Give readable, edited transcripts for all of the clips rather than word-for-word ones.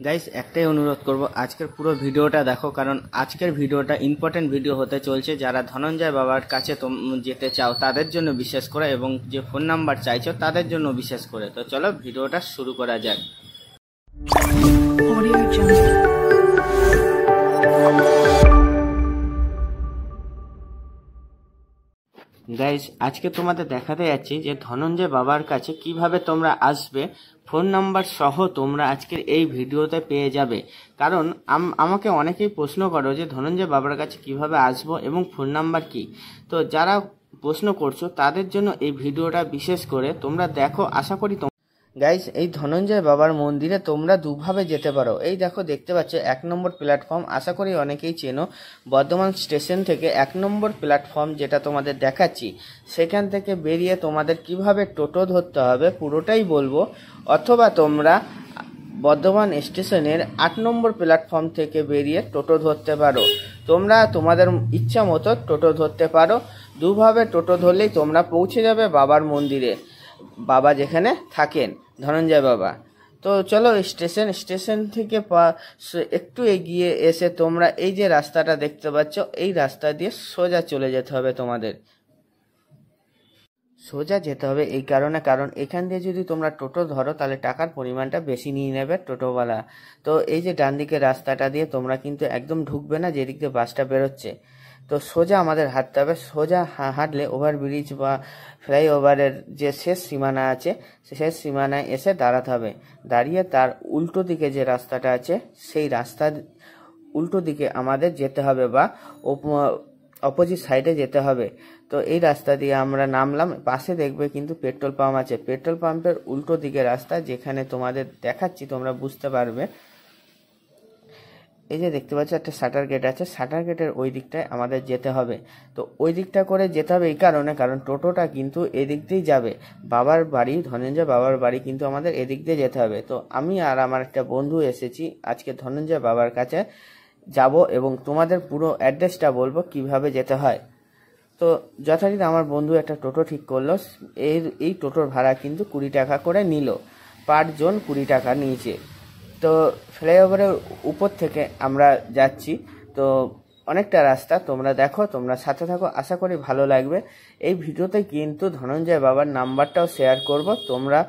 Guys একটাই অনুরোধ করব, আজকের পুরো ভিডিওটা দেখো, কারণ আজকের ভিডিওটা ইম্পর্টেন্ট ভিডিও হতে চলছে। যারা ধনঞ্জয় বাবার কাছে যেতে চাও তাদের জন্য বিশেষ করে, এবং যে ফোন নাম্বার চাইছো তাদের জন্য বিশেষ করে। তো চলো ভিডিওটা শুরু করা যাক। গাইস আজকে তোমাদের দেখাতে যাচ্ছি যে ধনঞ্জয় বাবার কাছে কিভাবে তোমরা আসবে, ফোন নাম্বার সহ তোমরা আজকের এই ভিডিওতে পেয়ে যাবে। কারণ আমাকে অনেকেই প্রশ্ন করো যে ধনঞ্জয় বাবার কাছে কিভাবে আসবো এবং ফোন নাম্বার কি। তো যারা প্রশ্ন করছো তাদের জন্য এই ভিডিওটা বিশেষ করে তোমরা দেখো। আশা করি গাইস এই ধনঞ্জয় বাবার মন্দিরে তোমরা দুভাবে যেতে পারো। এই দেখো দেখতে পাচ্ছ 1 নম্বর প্ল্যাটফর্ম, আশা করি অনেকেই চেনো। বর্ধমান স্টেশন থেকে 1 নম্বর প্ল্যাটফর্ম যেটা তোমাদের দেখাচ্ছি, সেখান থেকে বেরিয়ে তোমাদের কিভাবে টোটো ধরতে হবে পুরোটাই বলবো। অথবা তোমরা বর্ধমান স্টেশনের 8 নম্বর প্ল্যাটফর্ম থেকে বেরিয়ে টোটো ধরতে পারো। তোমরা তোমাদের ইচ্ছা মতো টোটো ধরতে পারো। দুভাবে টোটো ধরলেই তোমরা পৌঁছে যাবে বাবার মন্দিরে, বাবা যেখানে থাকেন ধনঞ্জয় বাবা। তো চলো স্টেশন থেকে একটু এগিয়ে এসে তোমরা এই যে রাস্তাটা দেখতে পাচ্ছ, এই রাস্তা দিয়ে সোজা চলে যেতে হবে। তোমাদের সোজা যেতে হবে এই কারণ এখান দিয়ে যদি তোমরা টোটো ধরো তাহলে টাকার পরিমাণটা বেশি নিয়ে নেবে টোটোওয়ালা। তো এই যে ডান দিকে রাস্তাটা দিয়ে তোমরা কিন্তু একদম ঢুকবে না যেদিক দিয়ে বাসটা বেরোচ্ছে। তো সোজা আমাদের হাঁটতে হবে। সোজা হাঁটলে ওভারব্রিজ বা ফ্লাইওভারের যে শেষ সীমানা আছে, শেষ সীমানায় এসে দাঁড়াতে হবে। দাঁড়িয়ে তার উল্টো দিকে যে রাস্তাটা আছে, সেই রাস্তার উল্টো দিকে আমাদের যেতে হবে, বা অপোজিট সাইডে যেতে হবে। তো এই রাস্তা দিয়ে আমরা নামলাম, পাশে দেখবে কিন্তু পেট্রোল পাম্প আছে। পেট্রোল পাম্পের উল্টো দিকে রাস্তা, যেখানে তোমাদের দেখাচ্ছি তোমরা বুঝতে পারবে। এই যে দেখতে পাচ্ছ একটা শাটার গেট আছে, শাটার গেটের ওই দিকটায় আমাদের যেতে হবে। তো ওই দিকটা করে যেতে হবে এই কারণ টোটোটা কিন্তু এদিক দিয়েই যাবে। বাবার বাড়ি, ধনঞ্জয় বাবার বাড়ি কিন্তু আমাদের এদিক দিয়ে যেতে হবে। তো আমি আর আমার একটা বন্ধু এসেছি আজকে ধনঞ্জয় বাবার কাছে যাব, এবং তোমাদের পুরো অ্যাড্রেসটা বলবো কিভাবে যেতে হয়। তো যথারীতি আমার বন্ধু একটা টোটো ঠিক করলো। এই টোটোর ভাড়া কিন্তু 20 টাকা করে নিল, পার জন 20 টাকা নিয়েছে। তো ফ্লাইওভারের উপর থেকে আমরা যাচ্ছি। তো অনেকটা রাস্তা, তোমরা দেখো, তোমরা সাথে থাকো, আশা করি ভালো লাগবে। এই ভিডিওতে কিন্তু ধনঞ্জয় বাবার নাম্বারটাও শেয়ার করব। তোমরা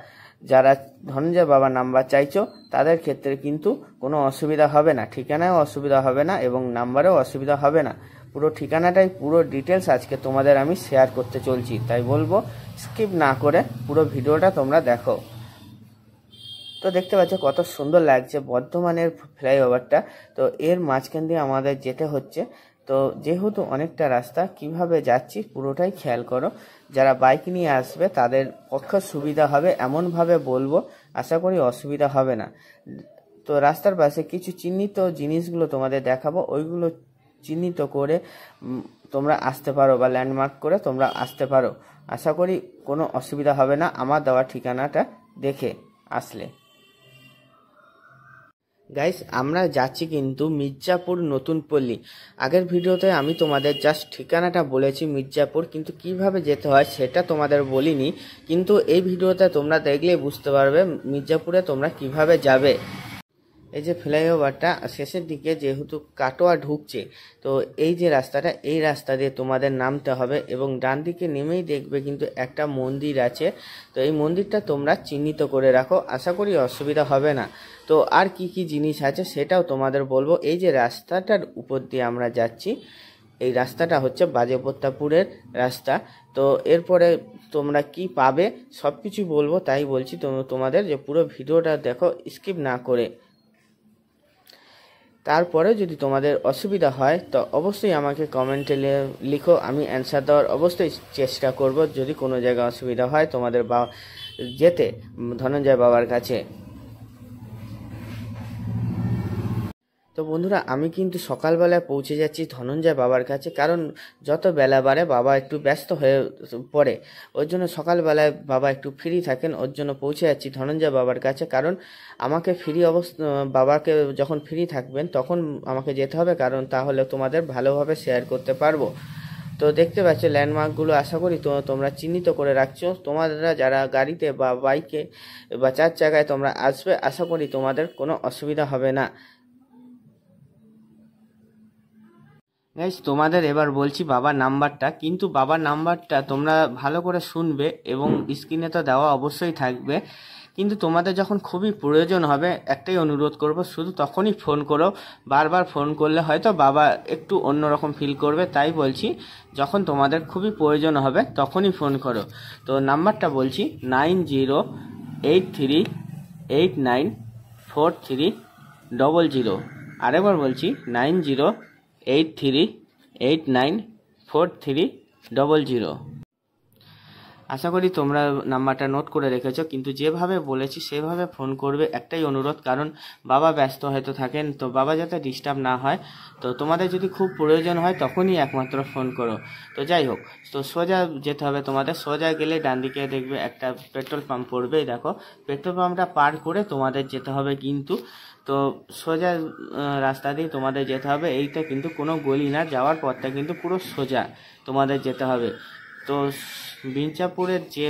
যারা ধনঞ্জয় বাবার নাম্বার চাইছো তাদের ক্ষেত্রে কিন্তু কোনো অসুবিধা হবে না, ঠিকানায়ও অসুবিধা হবে না এবং নাম্বারেও অসুবিধা হবে না। পুরো ঠিকানাটাই, পুরো ডিটেলস আজকে তোমাদের আমি শেয়ার করতে চলছি, তাই বলবো স্কিপ না করে পুরো ভিডিওটা তোমরা দেখো। তো দেখতে পাচ্ছ কত সুন্দর লাগছে বর্ধমানের ফ্লাইওভারটা। তো এর মাঝখান দিয়ে আমাদের যেতে হচ্ছে। তো যেহেতু অনেকটা রাস্তা, কিভাবে যাচ্ছি পুরোটাই খেয়াল করো। যারা বাইক নিয়ে আসবে তাদের পক্ষে সুবিধা হবে এমনভাবে বলবো, আশা করি অসুবিধা হবে না। তো রাস্তার পাশে কিছু চিহ্নিত জিনিসগুলো তোমাদের দেখাবো, ওইগুলো চিহ্নিত করে তোমরা আসতে পারো, বা ল্যান্ডমার্ক করে তোমরা আসতে পারো। আশা করি কোনো অসুবিধা হবে না আমার দেওয়া ঠিকানাটা দেখে আসলে। গাইস আমরা যাচ্ছি কিন্তু মির্জাপুর নতুন পল্লী। আগের ভিডিওতে আমি তোমাদের জাস্ট ঠিকানাটা বলেছি মির্জাপুর, কিন্তু কিভাবে যেতে হয় সেটা তোমাদের বলিনি। কিন্তু এই ভিডিওতে তোমরা দেখলেই বুঝতে পারবে মির্জাপুরে তোমরা কিভাবে যাবে। এই যে ফ্লাইওভারটা শেষের দিকে যেহেতু কাটোয়া ঢুকছে, তো এই যে রাস্তাটা, এই রাস্তা দিয়ে তোমাদের নামতে হবে, এবং ডান দিকে নেমেই দেখবে কিন্তু একটা মন্দির আছে। তো এই মন্দিরটা তোমরা চিহ্নিত করে রাখো, আশা করি অসুবিধা হবে না। তো আর কি কি জিনিস আছে সেটাও তোমাদের বলবো। এই যে রাস্তাটার উপর দিয়ে আমরা যাচ্ছি, এই রাস্তাটা হচ্ছে বাজেপ্রতাপপুরের রাস্তা। তো এরপরে তোমরা কি পাবে সব কিছু বলবো, তাই বলছি তোমাদের যে পুরো ভিডিওটা দেখো স্কিপ না করে। তারপরে যদি তোমাদের অসুবিধা হয় তো অবশ্যই আমাকে কমেন্টে লিখো, আমি অ্যান্সার দেওয়ার অবশ্যই চেষ্টা করব যদি কোনো জায়গায় অসুবিধা হয় তোমাদের যেতে ধনঞ্জয় বাবার কাছে। তো বন্ধুরা আমি কিন্তু সকালবেলায় পৌঁছে যাচ্ছি ধনঞ্জয় বাবার কাছে, কারণ যত বেলা বাড়ে বাবা একটু ব্যস্ত হয়ে পড়ে, ওর জন্য সকালবেলায় বাবা একটু ফ্রি থাকেন, ওর জন্য পৌঁছে যাচ্ছি ধনঞ্জয় বাবার কাছে। কারণ আমাকে বাবাকে যখন ফ্রি থাকবেন তখন আমাকে যেতে হবে, কারণ তাহলে তোমাদের ভালোভাবে শেয়ার করতে পারবো। তো দেখতে পাচ্ছ ল্যান্ডমার্কগুলো, আশা করি তোমরা চিহ্নিত করে রাখছো। তোমরা যারা গাড়িতে বা বাইকে বা 4 চাকায় তোমরা আসবে, আশা করি তোমাদের কোনো অসুবিধা হবে না। গাইস, তোমাদের এবার বলছি বাবার নাম্বারটা, কিন্তু বাবার নাম্বারটা তোমরা ভালো করে শুনবে এবং স্ক্রিনে তো দেওয়া অবশ্যই থাকবে, কিন্তু তোমাদের যখন খুবই প্রয়োজন হবে একটাই অনুরোধ করব, শুধু তখনই ফোন করো। বারবার ফোন করলে হয়তো বাবা একটু অন্যরকম ফিল করবে, তাই বলছি যখন তোমাদের খুবই প্রয়োজন হবে তখনই ফোন করো। তো নাম্বারটা বলছি 9083894300। আরেকবার বলছি 9083894300। আশা করি তোমরা নাম্বারটা নোট করে রেখেছো, কিন্তু যেভাবে বলেছি সেভাবে ফোন করবে। একটাই অনুরোধ, কারণ বাবা ব্যস্ত হয়তো থাকেন, তো বাবা যাতে ডিস্টার্ব না হয়। তো তোমাদের যদি খুব প্রয়োজন হয় তখনই একমাত্র ফোন করো। তো যাই হোক, তো সোজা যেতে হবে তোমাদের। সোজা গেলে ডান দিকে দেখবে একটা পেট্রোল পাম্প পড়বে, দেখো পেট্রোল পাম্পটা পার করে তোমাদের যেতে হবে কিন্তু। তো সোজা রাস্তা দিয়ে তোমাদের যেতে হবে, এইটা কিন্তু কোনো গলি না, যাওয়ার পথটা কিন্তু পুরো সোজা তোমাদের যেতে হবে। তো বিঞ্চাপুরের যে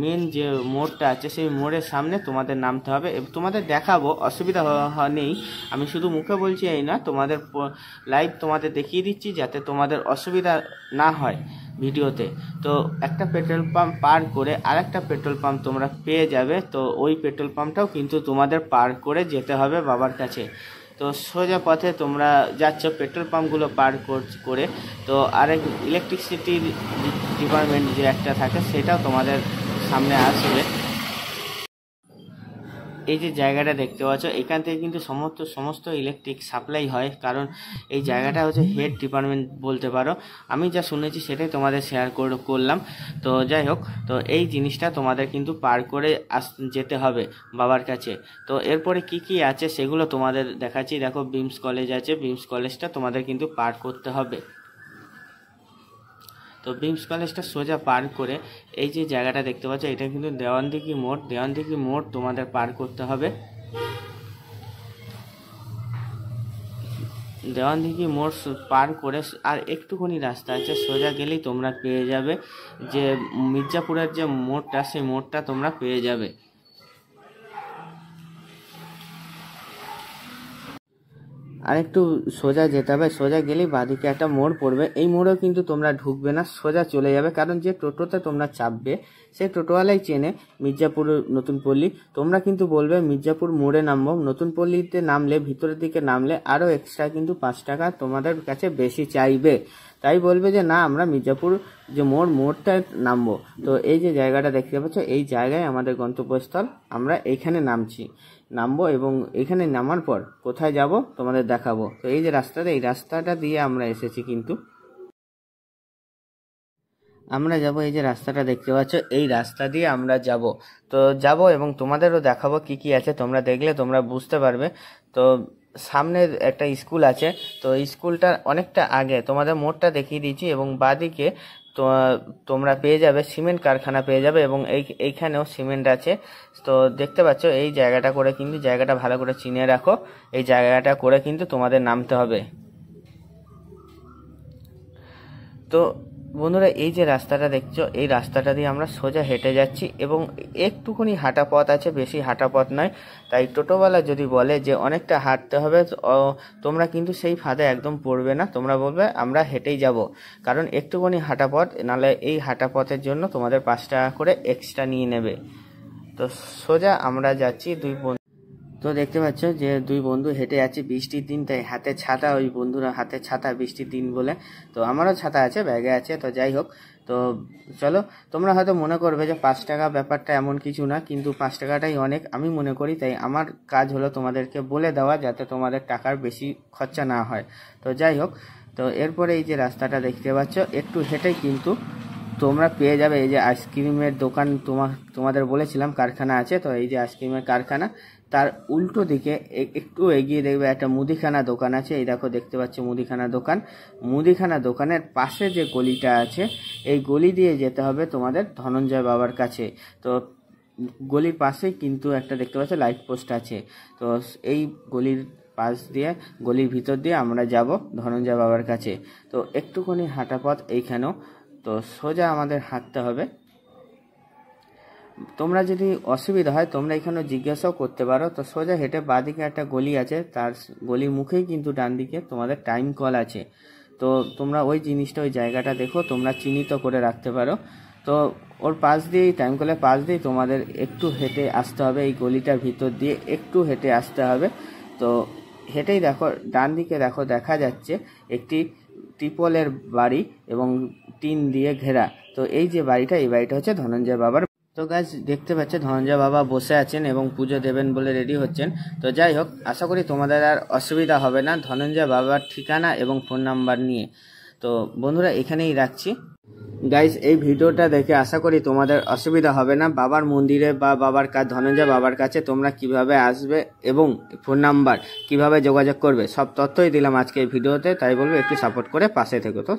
মেন যে মোড়টা আছে সেই মোড়ের সামনে তোমাদের নামতে হবে। তোমাদের দেখাবো, অসুবিধা নেই, আমি শুধু মুখে বলছি এই না, তোমাদের লাইভ তোমাদের দেখিয়ে দিচ্ছি যাতে তোমাদের অসুবিধা না হয় ভিডিওতে। তো একটা পেট্রোল পাম্প পার করে আরেকটা পেট্রোল পাম্প তোমরা পেয়ে যাবে। তো ওই পেট্রোল পাম্পটাও কিন্তু তোমাদের পার করে যেতে হবে বাবার কাছে। তো সোজা পথে তোমরা যাচ্ছ পেট্রোল পাম্পগুলো পার করে, তো আরেক ইলেকট্রিসিটির ডিপার্টমেন্ট যে একটা থাকে সেটাও তোমাদের সামনে আসবে। এই যে জায়গাটা দেখতে পাচ্ছ, এখান থেকে কিন্তু সমস্ত ইলেকট্রিক সাপ্লাই হয়, কারণ এই জায়গাটা হচ্ছে হেড ডিপার্টমেন্ট বলতে পারো। আমি যা শুনেছি সেটাই তোমাদের শেয়ার করলাম। তো যাই হোক, তো এই জিনিসটা তোমাদের কিন্তু পার করে যেতে হবে বাবার কাছে। তো এরপরে কি কি আছে সেগুলো তোমাদের দেখাচ্ছি। দেখো বিমস কলেজ আছে, বিমস কলেজটা তোমাদের কিন্তু পার করতে হবে। তো বিমস কলেজটা সোজা পার করে এই যে জায়গাটা দেখতে পাচ্ছ, এটা কিন্তু দেওয়ানদিঘি মোড়। দেওয়ানদিঘি মোড় তোমাদের পার করতে হবে। দেওয়ানদিঘি মোড় পার করে আর একটুখানি রাস্তা আছে, সোজা গেলেই তোমরা পেয়ে যাবে যে মির্জাপুরের যে মোড়টা, সেই মোড়টা তোমরা পেয়ে যাবে। আর একটু সোজা যেতে হবে, সোজা গেলেই বাঁদিকে একটা মোড় পড়বে। এই মোড়েও কিন্তু তোমরা ঢুকবে না, সোজা চলে যাবে, কারণ যে টোটোতে তোমরা চাপবে সেই টোটোওয়ালাই চেনে মির্জাপুর নতুন পল্লী। তোমরা কিন্তু বলবে মির্জাপুর মোড়ে নামবো, নতুন পল্লীতে নামলে ভিতরের দিকে নামলে আরও এক্সট্রা কিন্তু 5 টাকা তোমাদের কাছে বেশি চাইবে। তাই বলবে যে না, আমরা মির্জাপুর যে মোড়টায় নামবো। তো এই যে জায়গাটা দেখতে পাচ্ছ, এই জায়গায় আমাদের গন্তব্যস্থল, আমরা এইখানে নামবো এবং এখানে নামার পর কোথায় যাব তোমাদের দেখাবো। তো এই যে রাস্তাটা, এই রাস্তাটা দিয়ে আমরা এসেছি, কিন্তু আমরা যাব এই যে রাস্তাটা দেখতে পাচ্ছ, এই রাস্তা দিয়ে আমরা যাব। তো যাব এবং তোমাদেরও দেখাবো কি কি আছে, তোমরা দেখলে তোমরা বুঝতে পারবে। তো সামনে একটা স্কুল আছে, তো স্কুলটা অনেকটা আগে তোমাদের মোড়টা দেখিয়ে দিচ্ছি, এবং বাদিকে তো তোমরা পেয়ে যাবে সিমেন্ট কারখানা পেয়ে যাবে, এবং এইখানেও সিমেন্ট আছে। তো দেখতে পাচ্ছ এই জায়গাটা করে কিন্তু, জায়গাটা ভালো করে চিনে রাখো, এই জায়গাটা করে কিন্তু তোমাদের নামতে হবে। তো বন্ধুরা, এই যে রাস্তাটা দেখছো, এই রাস্তাটা দিয়ে আমরা সোজা হেঁটে যাচ্ছি এবং একটুখানি হাঁটা পথ আছে, বেশি হাঁটা পথ নয়। তাই টোটোওয়ালা যদি বলে যে অনেকটা হাঁটতে হবে, তোমরা কিন্তু সেই ফাঁদে একদম পড়বে না, তোমরা বলবে আমরা হেঁটেই যাব, কারণ একটুখানি হাঁটা পথ, নাহলে এই হাঁটা পথের জন্য তোমাদের 5 টাকা করে এক্সট্রা নিয়ে নেবে। তো সোজা আমরা যাচ্ছি তো দেখতে পাচ্ছ যে 2 বন্ধু হেঁটে যাচ্ছে, বৃষ্টির দিন তাই হাতে ছাতা, ওই বন্ধুরা হাতে ছাতা বৃষ্টির দিন বলে। তো আমারও ছাতা আছে, ব্যাগে আছে। তো যাই হোক, তো চলো, তোমরা হয়তো মনে করবে যে 5 টাকা ব্যাপারটা এমন কিছু না, কিন্তু 5 টাকাটাই অনেক আমি মনে করি। তাই আমার কাজ হলো তোমাদেরকে বলে দেওয়া, যাতে তোমাদের টাকার বেশি খরচা না হয়। তো যাই হোক, তো এরপরে এই যে রাস্তাটা দেখতে পাচ্ছ, একটু হেঁটেই কিন্তু তোমরা পেয়ে যাবে এই যে আইসক্রিমের দোকান। তোমাদের বলেছিলাম কারখানা আছে, তো এই যে আইসক্রিমের কারখানা, তার উল্টো দিকে একটু এগিয়ে দেখবে একটা মুদিখানা দোকান আছে। এই দেখো দেখতে পাচ্ছ মুদিখানা দোকানের পাশে যে গলিটা আছে, এই গলি দিয়ে যেতে হবে তোমাদের ধনঞ্জয় বাবার কাছে। তো গলির পাশেই কিন্তু একটা দেখতে পাচ্ছ লাইট পোস্ট আছে। তো এই গলির পাশ দিয়ে গলির ভিতর দিয়ে আমরা যাব ধনঞ্জয় বাবার কাছে। তো একটুখানি হাঁটা পথ এইখানেও, তো সোজা আমাদের হাঁটতে হবে। তোমরা যদি অসুবিধা হয় তোমরা এখানে জিজ্ঞাসাও করতে পারো। তো সোজা হেঁটে বাঁদিকে একটা গলি আছে, তার গলির মুখেই কিন্তু ডান দিকে তোমাদের টাইম কল আছে। তো তোমরা ওই জিনিসটা, ওই জায়গাটা দেখো, তোমরা চিহ্নিত করে রাখতে পারো। তো ওর পাশ দিয়েই, টাইম কলের পাশ দিয়েই তোমাদের একটু হেঁটে আসতে হবে, এই গলিটার ভিতর দিয়ে একটু হেঁটে আসতে হবে। তো হেঁটেই দেখো ডান দিকে দেখো দেখা যাচ্ছে একটি ত্রিপলের বাড়ি এবং টিন দিয়ে ঘেরা। তো এই যে বাড়িটা, এই বাড়িটা হচ্ছে ধনঞ্জয় বাবার। তো গাইস দেখতে পাচ্ছে ধনঞ্জয় বাবা বসে আছেন এবং পুজো দেবেন বলে রেডি হচ্ছেন। তো যাই হোক, আশা করি তোমাদের আর অসুবিধা হবে না ধনঞ্জয় বাবার ঠিকানা এবং ফোন নাম্বার নিয়ে। তো বন্ধুরা এখানেই রাখছি। গাইস এই ভিডিওটা দেখে আশা করি তোমাদের অসুবিধা হবে না। বাবার মন্দিরে বা বাবার ধনঞ্জয় বাবার কাছে তোমরা কিভাবে আসবে এবং ফোন নাম্বার কিভাবে যোগাযোগ করবে সব তথ্যই দিলাম আজকে এই ভিডিওতে। তাই বলবো একটু সাপোর্ট করে পাশে থেকো। তো